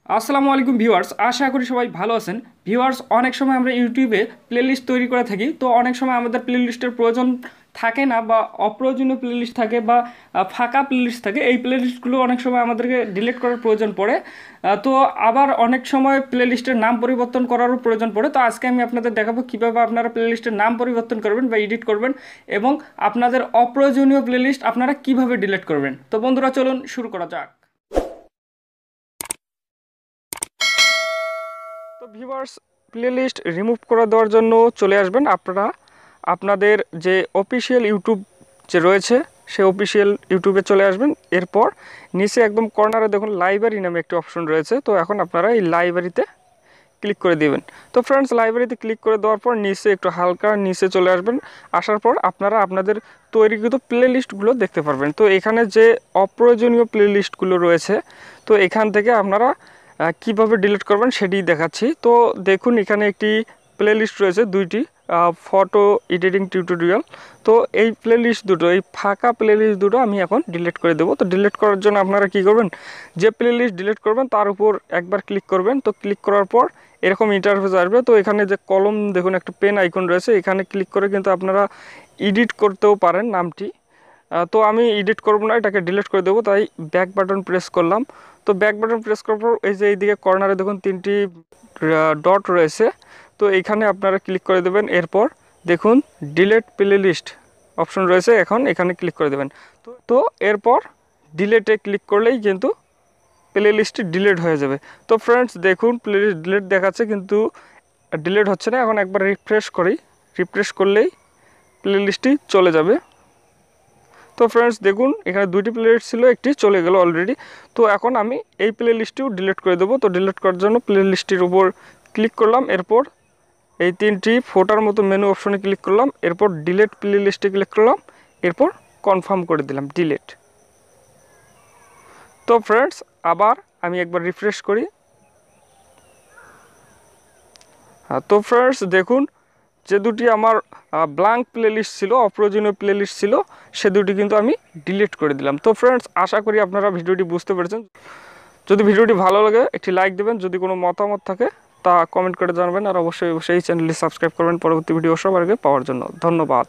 আসসালামু আলাইকুম ভিউয়ার্স, আশা করি সবাই ভালো আছেন। ভিউয়ার্স, অনেক সময় আমরা ইউটিউবে প্লেলিস্ট তৈরি করে থাকি, তো অনেক সময় আমাদের প্লেলিস্টের প্রয়োজন থাকে না বা অপ্রয়োজনীয় প্লেলিস্ট থাকে বা ফাঁকা প্লেলিস্ট থাকে। এই প্লেলিস্টগুলো অনেক সময় আমাদেরকে ডিলিট করার প্রয়োজন পড়ে। তো আবার অনেক সময় প্লেলিস্টের নাম পরিবর্তন করারও প্রয়োজন পড়ে। তো আজকে আমি আপনাদের দেখাবো কীভাবে আপনারা প্লেলিস্টের নাম পরিবর্তন করবেন বা এডিট করবেন এবং আপনাদের অপ্রয়োজনীয় প্লেলিস্ট আপনারা কিভাবে ডিলিট করবেন। তো বন্ধুরা, চলুন শুরু করা যাক। তো ভিউয়ার্স, প্লেলিস্ট রিমুভ করে দেওয়ার জন্য চলে আসবেন আপনারা আপনাদের যে অফিসিয়াল ইউটিউব যে রয়েছে সেই অফিসিয়াল ইউটিউবে চলে আসবেন। এরপর নিচে একদম কর্নারে দেখুন লাইব্রেরি নামে একটি অপশন রয়েছে। তো এখন আপনারা এই লাইব্রেরিতে ক্লিক করে দিবেন। তো ফ্রেন্ডস, লাইব্রেরিতে ক্লিক করে দেওয়ার পর নিচে একটু হালকা নিচে চলে আসবেন। আসার পর আপনারা আপনাদের তৈরিকৃত প্লেলিস্টগুলো দেখতে পারবেন। তো এখানে যে অপ্রয়োজনীয় প্লেলিস্টগুলো রয়েছে, তো এখান থেকে আপনারা কিভাবে ডিলিট করবেন সেটি দেখাচ্ছি। তো দেখুন, এখানে একটি প্লেলিস্ট রয়েছে দুইটি, ফটো এডিটিং টিউটোরিয়াল। তো এই প্লেলিস্ট দুটো, এই ফাঁকা প্লেলিস্ট দুটো আমি এখন ডিলিট করে দেবো। তো ডিলিট করার জন্য আপনারা কি করবেন, যে প্লেলিস্ট ডিলিট করবেন তার উপর একবার ক্লিক করবেন। তো ক্লিক করার পর এরকম ইন্টারফেস আসবে। তো এখানে যে কলম দেখুন একটা পেন আইকন রয়েছে, এখানে ক্লিক করে কিন্তু আপনারা এডিট করতেও পারেন নামটি। তো আমি এডিট করব না, এটাকে ডিলিট করে দেবো। তাই ব্যাক বাটন প্রেস করলাম। তো ব্যাক বাটন প্রেস করার পর এই যে এইদিকে কর্নারে দেখুন তিনটি ডট রয়েছে, তো এইখানে আপনারা ক্লিক করে দেবেন। এরপর দেখুন ডিলিট প্লেলিস্ট অপশন রয়েছে, এখন এখানে ক্লিক করে দেবেন। তো এরপর ডিলিটে ক্লিক করলেই কিন্তু প্লেলিস্টটি ডিলিট হয়ে যাবে। তো ফ্রেন্ডস দেখুন, প্লেলিস্ট ডিলিট দেখাচ্ছে কিন্তু ডিলিট হচ্ছে না। এখন একবার রিফ্রেশ করি, রিফ্রেশ করলেই প্লেলিস্টটি চলে যাবে। তো ফ্রেন্ডস দেখুন, এখানে দুইটি প্লেলিস্ট ছিল, একটি চলে গেল অলরেডি। তো এখন আমি এই প্লেলিস্টটিও ডিলিট করে দেবো। তো ডিলিট করার জন্য প্লেলিস্টটির উপর ক্লিক করলাম। এরপর এই তিনটি ফোটার মতো মেনু অপশনে ক্লিক করলাম। এরপর ডিলিট প্লেলিস্টে ক্লিক করলাম। এরপর কনফার্ম করে দিলাম ডিলিট। তো ফ্রেন্ডস, আবার আমি একবার রিফ্রেশ করি। তো ফ্রেন্ডস দেখুন, যে দুটি আমার ব্ল্যাঙ্ক প্লেলিস্ট ছিল, অপ্রয়োজনীয় প্লেলিস্ট ছিল, সে দুটি কিন্তু আমি ডিলিট করে দিলাম। তো ফ্রেন্ডস, আশা করি আপনারা ভিডিওটি বুঝতে পেরেছেন। যদি ভিডিওটি ভালো লাগে একটি লাইক দেবেন, যদি কোনো মতামত থাকে তা কমেন্ট করে জানাবেন, আর অবশ্যই এই চ্যানেলটি সাবস্ক্রাইব করবেন পরবর্তী ভিডিও সবার আগে পাওয়ার জন্য। ধন্যবাদ।